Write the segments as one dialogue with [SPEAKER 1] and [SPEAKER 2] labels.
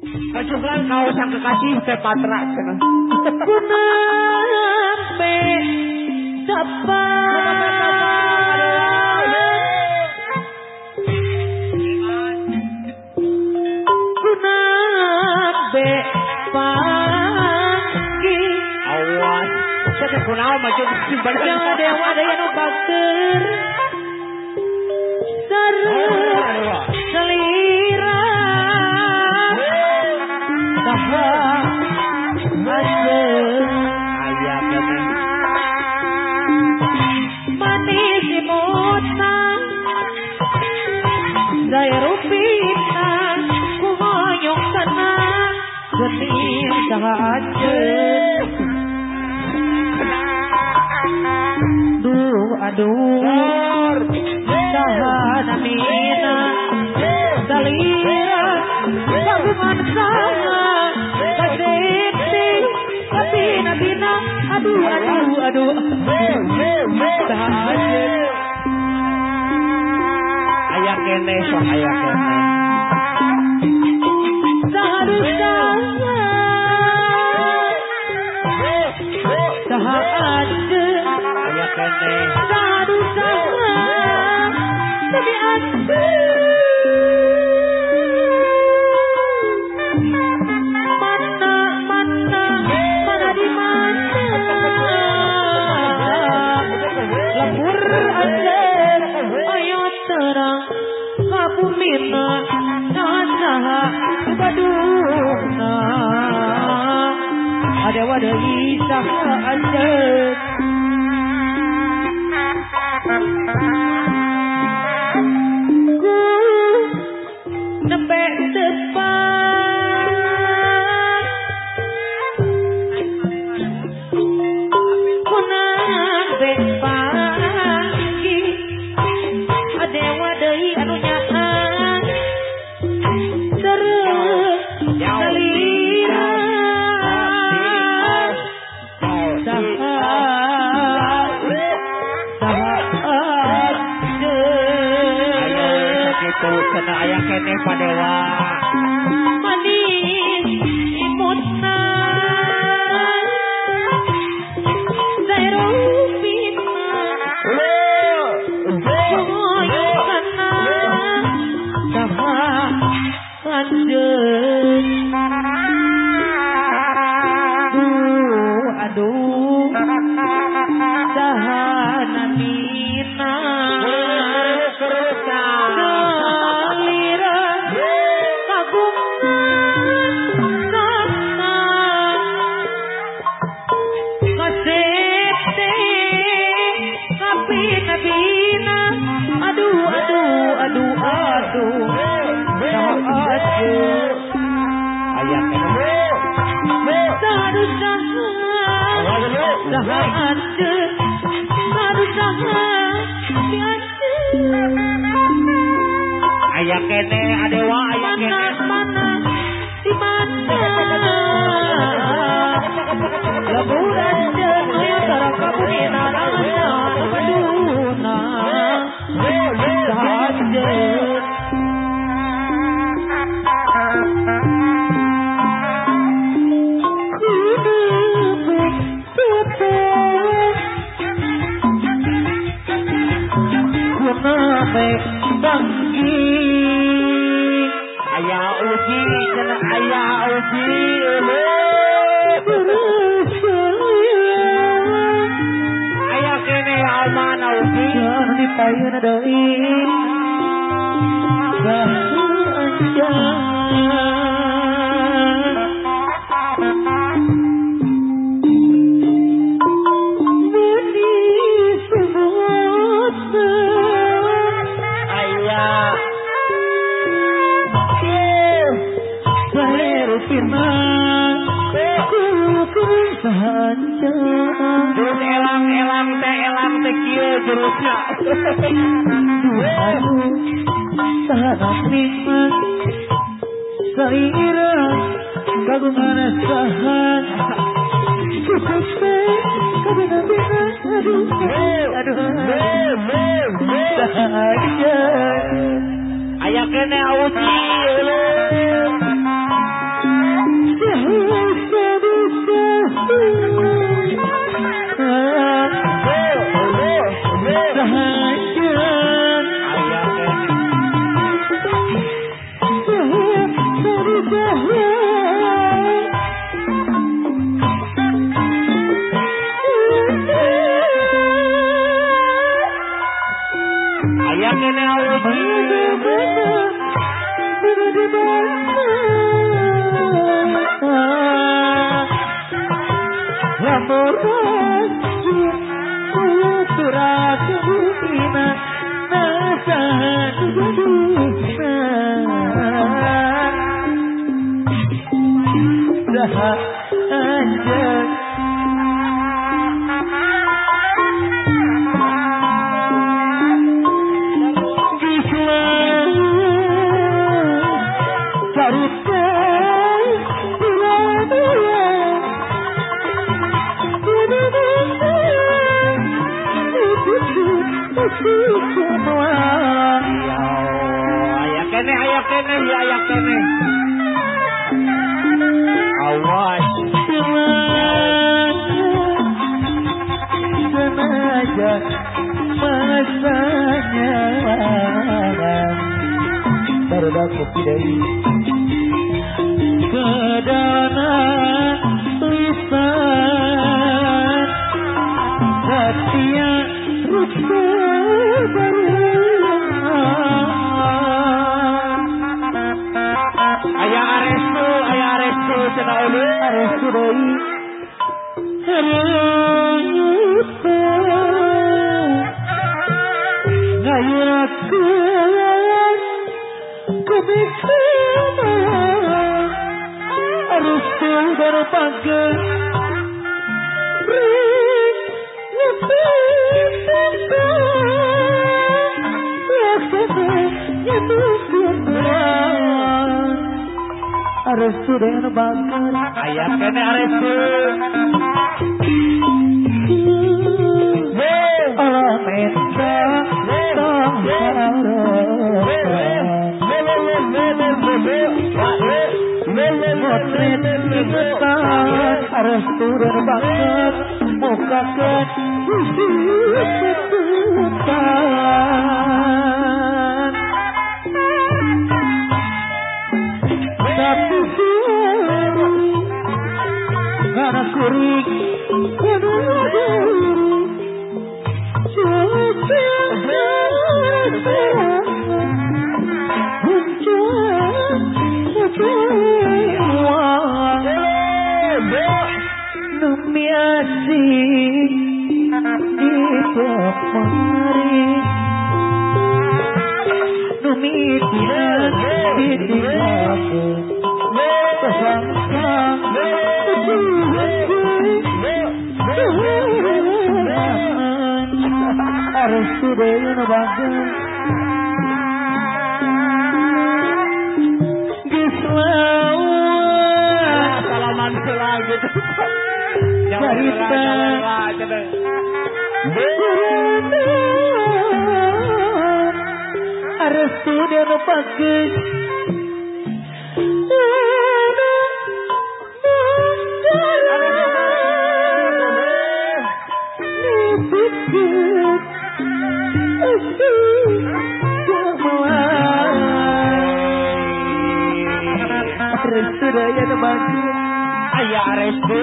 [SPEAKER 1] Kacukulan kau sang kekasih teh Patra cenah.
[SPEAKER 2] Kunampe sapa Kunampe pagi
[SPEAKER 1] Awas. Saya kunaon maju simpan
[SPEAKER 2] Jawa dewa daya nu bakeur sareng selira saha aseng
[SPEAKER 1] ayah kene.
[SPEAKER 2] manis imutna daya rupina kuhoyong tenang gening saha aseng aduh saha namina salira kagungan saha kaseti tapi nabina aduh saha
[SPEAKER 1] Ayah kene sok ayah kene.
[SPEAKER 2] saha saha aseng
[SPEAKER 1] Ayah kene.
[SPEAKER 2] Sadu saha tapi aseng mana di mana lembur aseng ayo terang kabumina saha baduna ada wadah saha aseng ku nembe depan ku nembe pagi adewa deui anu nyahan terus salira
[SPEAKER 1] Tuh kena ayah kene padewa.
[SPEAKER 2] manis imutna daya rupina kuhoyong tenang saha lanjeng aduh saha namina salira kagungan saha kasete tapi nabina aduh saha aseng
[SPEAKER 1] Ayah kene.
[SPEAKER 2] sadu saha aseng sadu saha
[SPEAKER 1] Ayah kene adewa ayah kene.
[SPEAKER 2] mana di mana leburan jeung tara kabunina rasa baduna saha aseng pagi
[SPEAKER 1] Ayah uji cenah ayah uji. Ayah kene aman uji.
[SPEAKER 2] jangan dipayun deui
[SPEAKER 1] Ayah. Terus elang teh kieu jurusna.
[SPEAKER 2] Salira kagungan sahan kukupe kabina-bina aduh sahaya
[SPEAKER 1] Aya kene auci Aya kene Auji. Aya kene. Awas.
[SPEAKER 2] Sengaja masanya terdapat dari kedanan lisan setia rupa
[SPEAKER 1] Aya arestu cenah ulu.
[SPEAKER 2] arestu deui ngayakeun kebikuman arestu darpakeun ring arestu dengan bakar
[SPEAKER 1] Aya kene arestu.
[SPEAKER 2] Allah minta motret ingetan arestu dan bakar mukakan sebutan tapi karena kuring arestu deui nu bagus geus lawan
[SPEAKER 1] Salaman heula gitu.
[SPEAKER 2] Cerita arestu dia nu bagus arestu daya nu bagus
[SPEAKER 1] Aya arestu.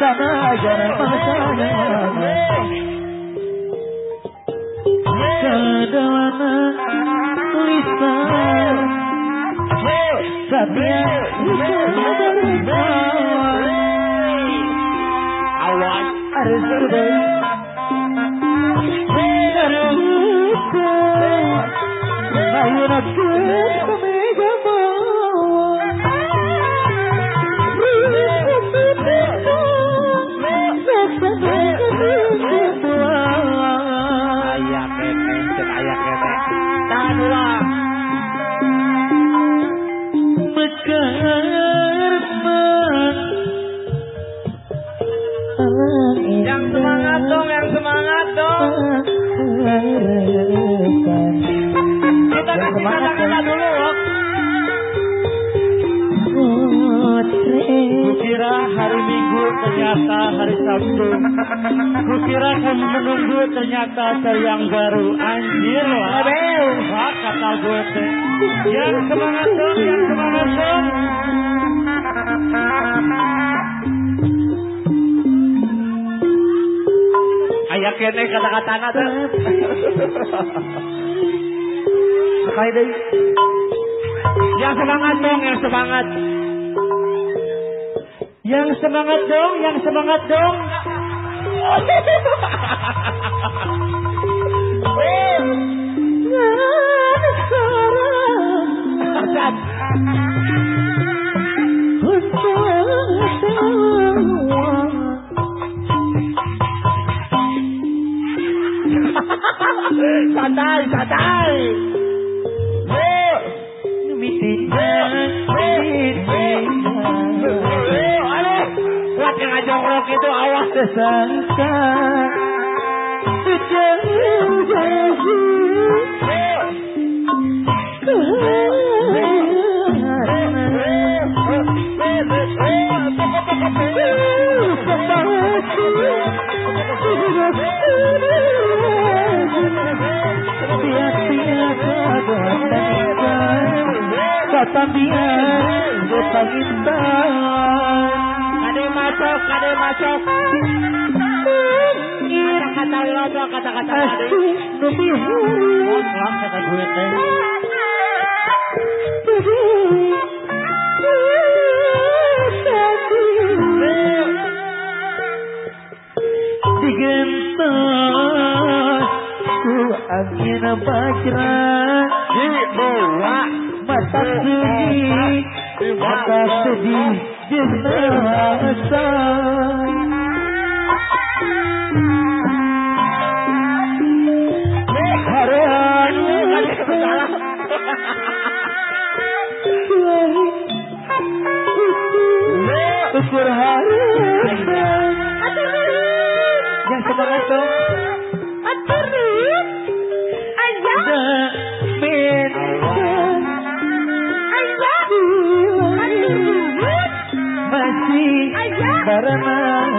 [SPEAKER 2] sama aja masanya kedawana lisan satya
[SPEAKER 1] Awas.
[SPEAKER 2] arestu deui ayeuna geus samega
[SPEAKER 1] Aya kene, aya kene. Tahan ulah. Yang semangat dong. Kita kasih kata-kata dulu. Kukira hari Minggu ternyata hari Sabtu. Kukira kamu menunggu ternyata hari yang baru. Anjir loh. Wah, kata kenal gue teh. Yang semangat dong, yang semangat dong. Ayak kene kata-katana teh.
[SPEAKER 2] Sekali deh.
[SPEAKER 1] Yang semangat dong, yang semangat. Yang semangat dong, yang semangat dong. Santai, santai. Kuat yang ngajongkrok itu awas
[SPEAKER 2] tersangka
[SPEAKER 1] Kade masuk. Kata-kata Pulang kata gue teh.
[SPEAKER 2] Digentos ku angin bajra
[SPEAKER 1] Dibawa
[SPEAKER 2] mata sedih jenazah ukur harapan yang semangat dong masih barengan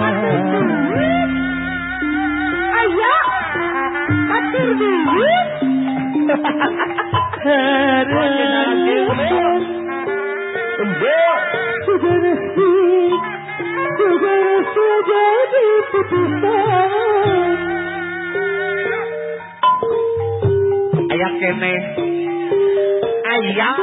[SPEAKER 3] ayah atur duit
[SPEAKER 1] Ayak kene. Ayak.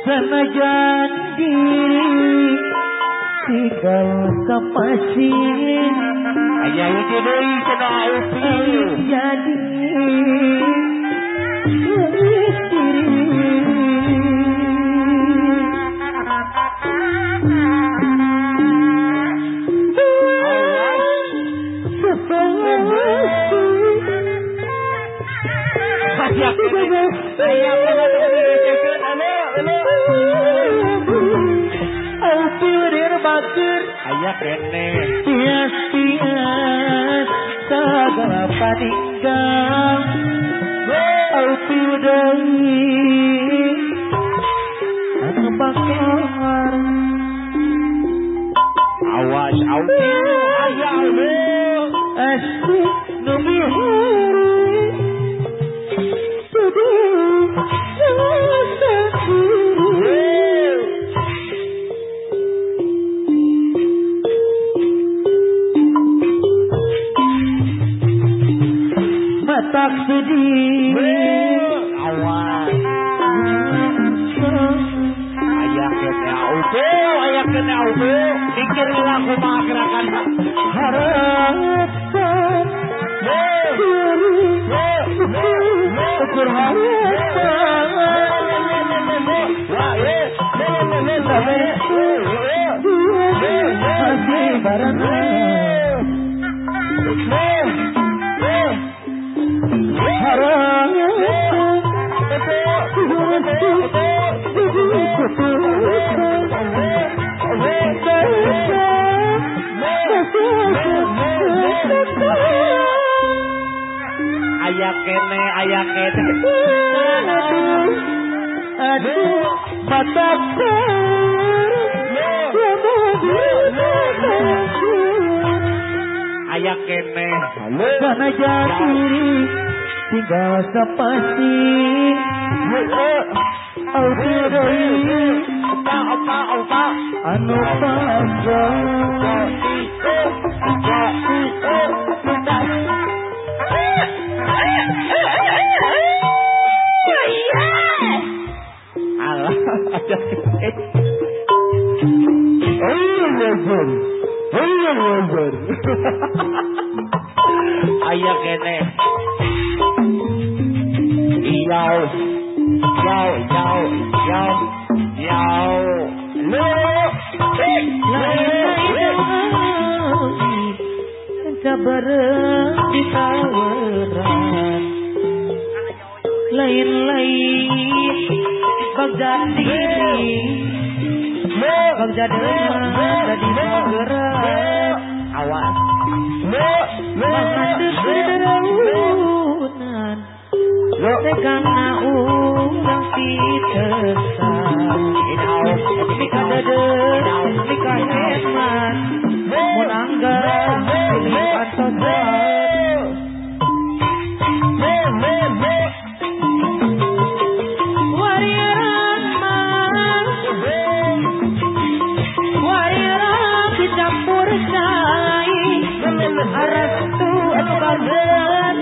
[SPEAKER 2] Senajan diri tinggal kapasin
[SPEAKER 1] Ayah itu doi kena upi.
[SPEAKER 2] jadi
[SPEAKER 1] Ayah kene.
[SPEAKER 2] tias-tias segala paninggal aupi dari anu bakar
[SPEAKER 1] Awas aupi. Ayah aupi.
[SPEAKER 2] asik numi hari sedih rasa diri matak sedih
[SPEAKER 1] Awas. Ayah kene aupi. Ayah kene aupi. Pikir laku mah gerakan.
[SPEAKER 2] harapan ukur harapan masih barengan harapan
[SPEAKER 1] Ayah kene.
[SPEAKER 2] Aduh, mataku.
[SPEAKER 1] Ayah kene.
[SPEAKER 2] Karena jatiri tinggal sepasti. Audiri
[SPEAKER 1] Opa.
[SPEAKER 2] anu pasang.
[SPEAKER 1] Alah, ada kene. Ayah kene.
[SPEAKER 2] Sabareng ditawaran lain-lain bagdad diri bagdad tadi bergerak
[SPEAKER 1] Awas.
[SPEAKER 2] mengadep dedaunan tegang na urang pitesan mika dedeu mika heman mun anggar pilih antosan wariran dicampur cai arastu anu bageun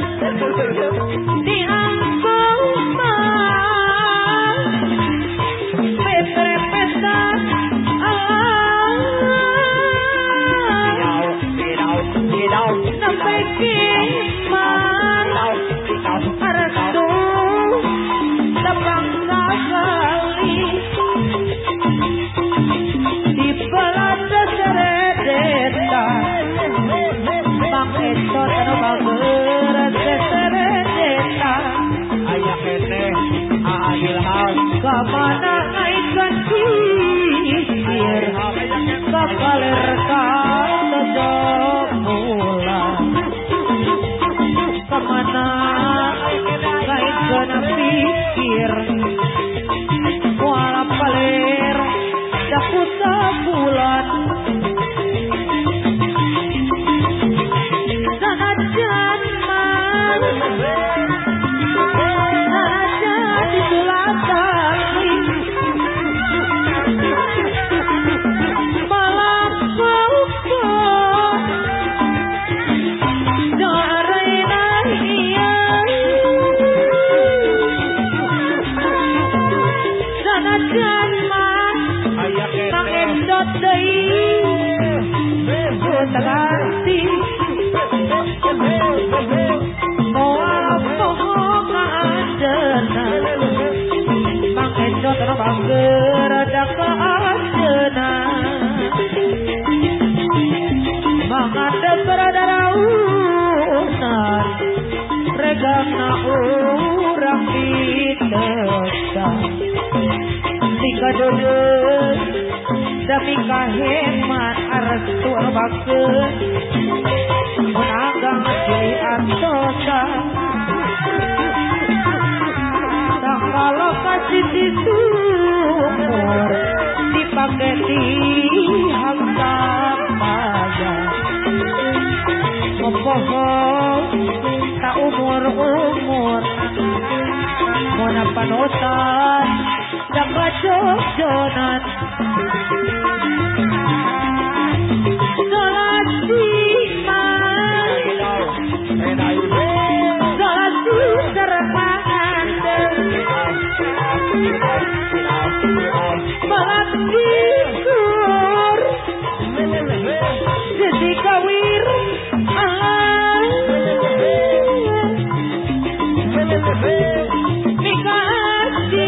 [SPEAKER 2] diangkong pesan sampai kiamat arastu tapang sekali di pelanda seredeta bang esot anu bageura seredeta
[SPEAKER 1] Ayah kene. Ilham.
[SPEAKER 2] kamana naikkan sisir kakaler katodok pulang kamana naikkan pikir wala paler dakuta bulan sanajan man sanajan ditulatan malam kau doareina iya sanajan man
[SPEAKER 1] Ayah
[SPEAKER 2] nang
[SPEAKER 1] kene.
[SPEAKER 2] endot deui kutanti moal poho kaadena mang endot anu bageura da kaadena mangadep radaunan regana urang pitesan tika dodeus da mika hemat arastu anu bageun mun anggang pilih antosan kalau kasih di sumur dipakai di hantam payah mempohon tak umur-umur mona panutan dan bacok-jonan sholat siman sholat serangan balat tidur jadi kawir mikasi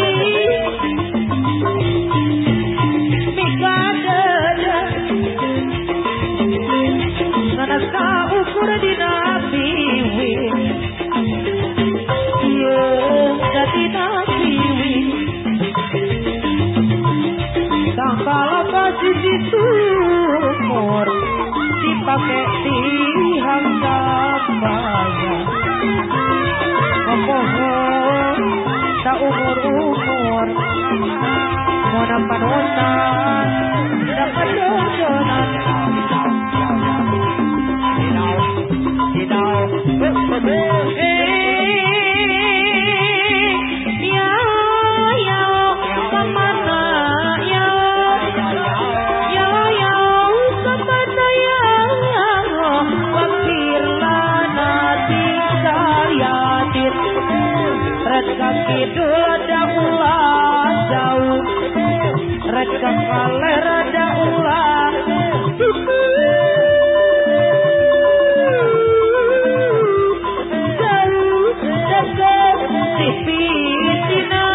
[SPEAKER 2] reka kaler rada ulah jauh dekat pipitina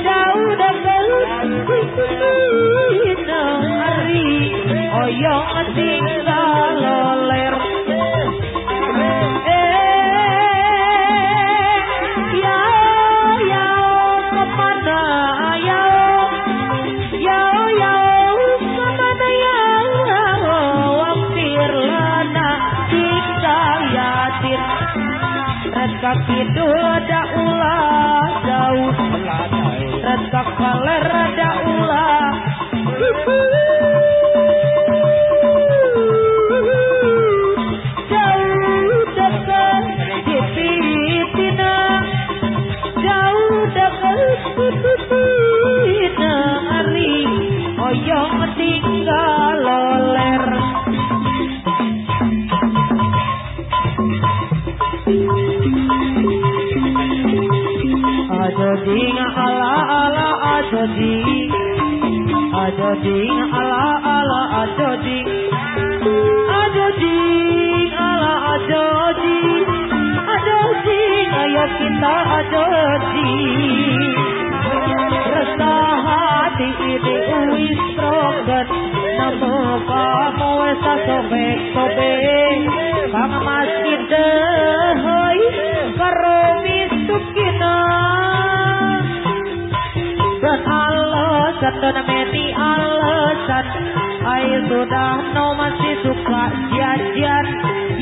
[SPEAKER 2] jauh dekat pipitina hari oyong tinggal loler kaki doda ulah jauh reka kaler rada ulah jauh dekat pipitina jauh dekat pipitina hari oyong tinggal loler Ajoding ala ala ajoding ajoding ala ala ajoding ajoding ala ajoding ajoding ayo kita ajoding resah hati ini uis rogan namo kamu esa sobek sobek kang masjid dehoi karomi sukina dan alasan dan meti alasan ayo sudah no masih suka jajan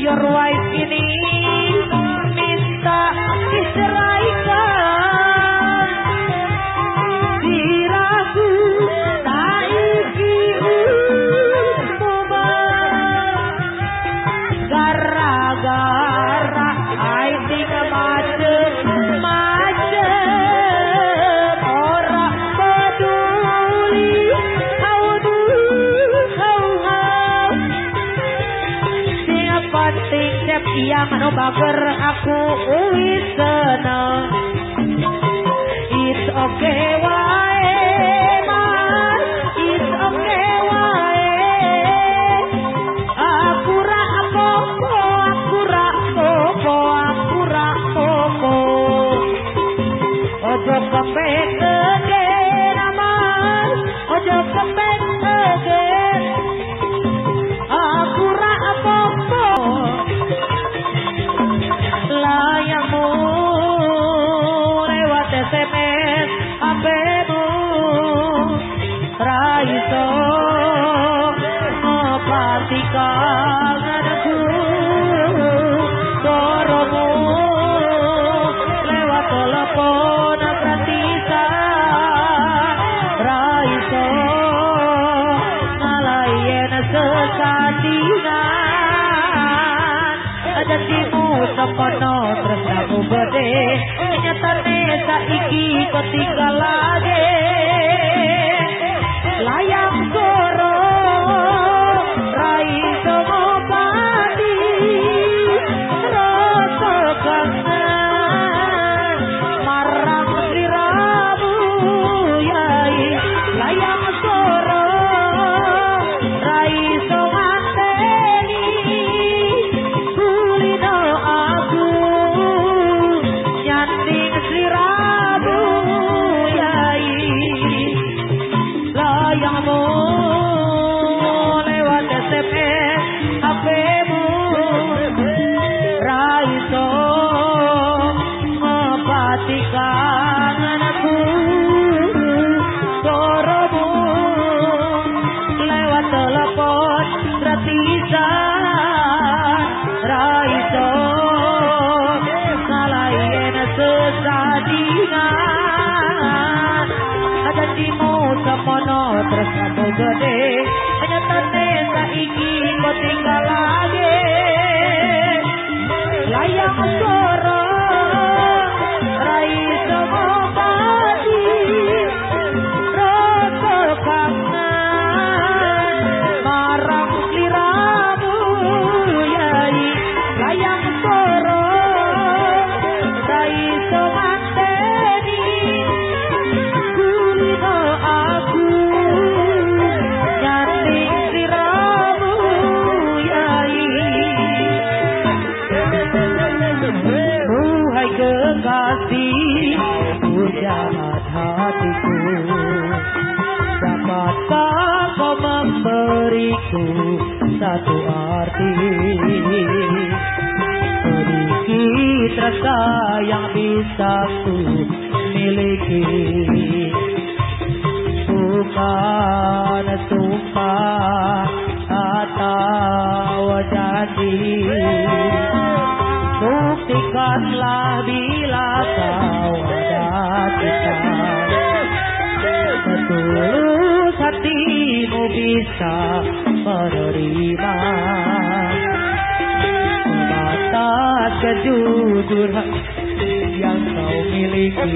[SPEAKER 2] your wife ini minta diceraikan diragu taiki gara-gara I think macet orang peduli siapa ting yang no bager aku wis seneng it's okay wae mas it's okay wae aku ra apa-apa ojo kepek again aman ojo kepek again aku ra apa-apa layangmu lewat SMS HP-mu ra iso ngopatikan aku soromu lewat telepon gratisan ra iso ngalayen sesandingan janjimu sepono terus aku gede nyatane saiki kok tinggal lagi layang soro ra iso ngobati rasa kangen marang sliramu yai layang soro ra iso nganteni kulino aku nyanting sliramu yai layangmu lewat SMS HP-mu ra iso ngopatikan aku soromu lewat telepon gratisan ra iso ngalahin sesandingan janjimu semono terus kamu gede nyatane saiki kok tinggal lagi layang soro ra iso ngobati rasa kangen marang sliramu yai layang soro ra iso nganteni kulino aku hatiku. Dapatkah kau memberiku satu arti, sedikit rasa yang bisa ku miliki. Bukan sumpah atau janji, buktikanlah bila kau ada cinta. Setulus hatimu bisa menerima sebatas kejujuran yang kau miliki.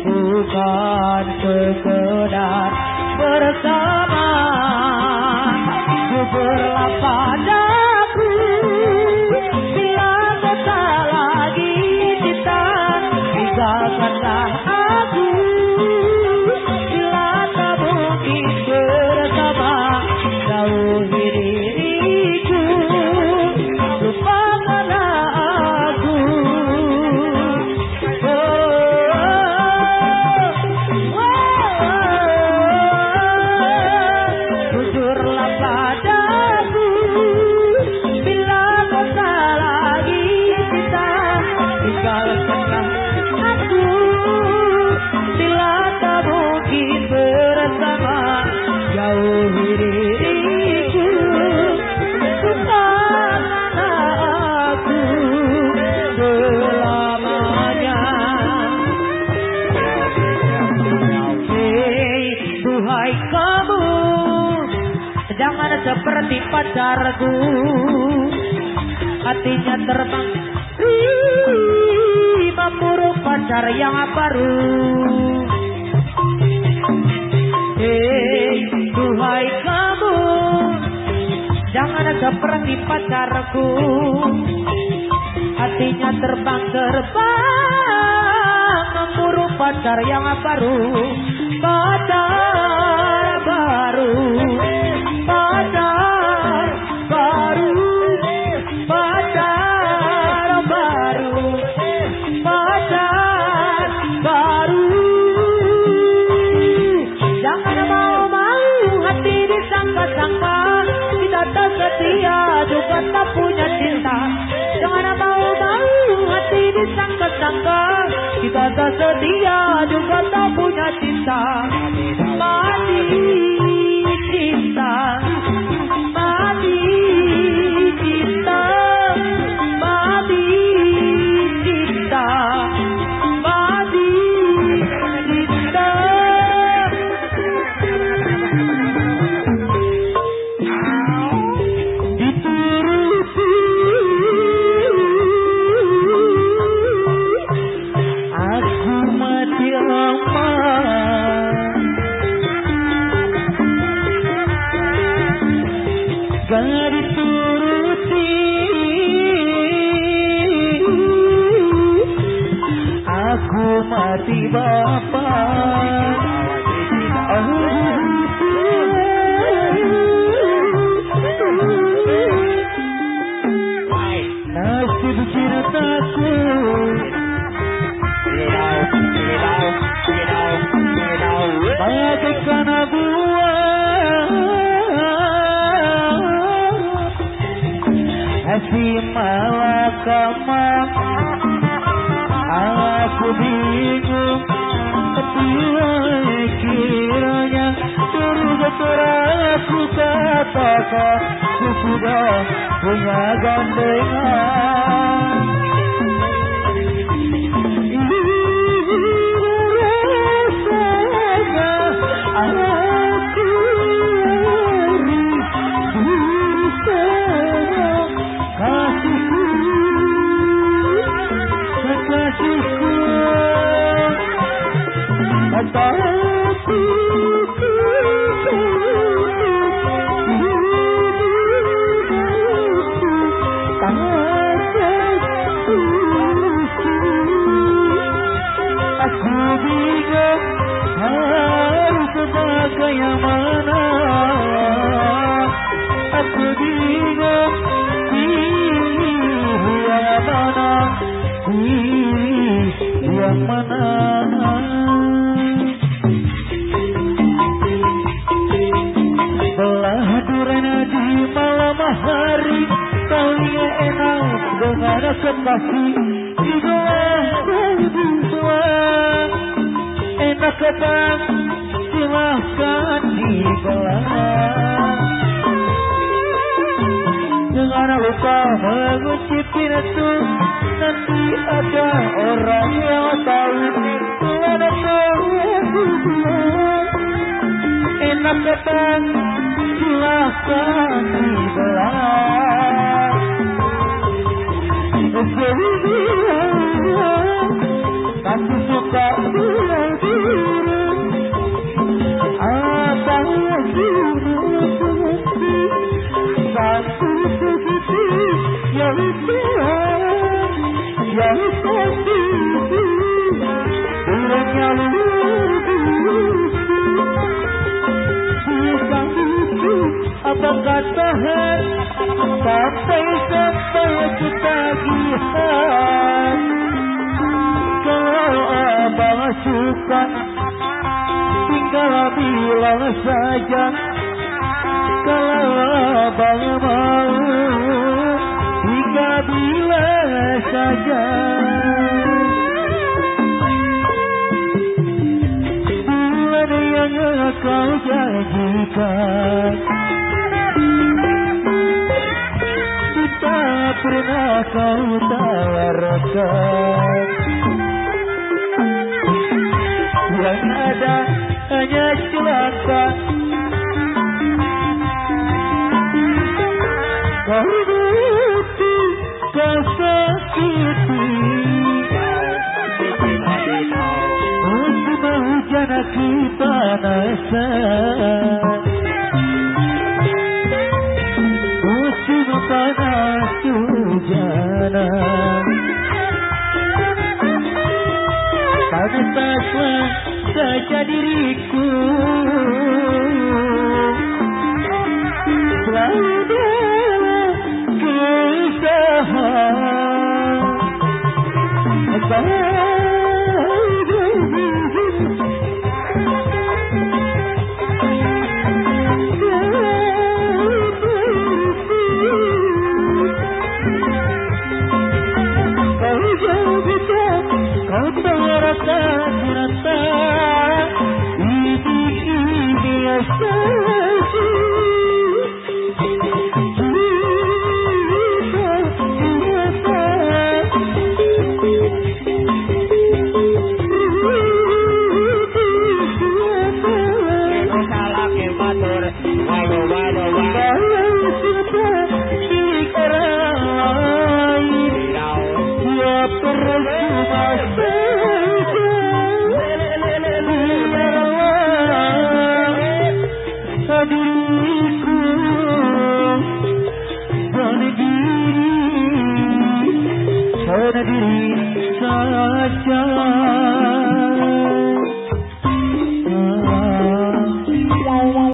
[SPEAKER 2] Bukan sekedar bersama, jujurlah padaku bila kau tak lagi cinta. Tinggalkanlah aku bila tak mungkin bersama. Jauhi diriku, lupakanlah aku. Jujurlah padaku bila kau tak lagi cinta. Tinggalkanlah aku bila tak mungkin bersama. Jauhi diriku, lupakanlah aku selamanya. Hei, duhai kamu, jangan seperti pacarku, hatinya terbang memburu pacar yang baru. Hei, duhai kamu, jangan seperti pacarku, hatinya terbang memburu pacar yang baru. Pacar baru, pacar baru, pacar baru, pacar baru. Jangan mau-mau hati disangka-sangka, kita tak setia juga tak punya cinta. Jangan mau-mau hati disangka-sangka, kita tak setia juga tak punya cinta. Mati cinta, mati cinta, mati cinta, mati cinta. Dituruti aku mati lama, gak dituruti aku mati bapak. Nasib cintaku bagaikan buah hati malakama. Aku bingung bila kiranya betul-betul aku katakan aku sudah punya gandengan. Bagaimana aku bingung pilih yang mana, pilih yang mana. anak kekasih silahkan dibawa, enak ketang silahkan dibelah. Dengan lupa mengunci pintu, nanti ada orang yang tahu mana tahu. Enak ketang silahkan dibelah. Tapi suka bilang diri apa satu sisi yang pasti kurangnya apa katahan sampai ketagihan. Kalau abang suka tinggal bilang saja, kalau abang mau tinggal bilang saja. Bulan yang kau janjikan tak pernah kau tawarkan. Yang ada hanya celaka. Kau butuh, kau sakiti. Musim hujan kita panasan, musim panas hujanan. Pantaslah saja diriku selalu dalam kesusahan. Kau tak rasa ini biasa.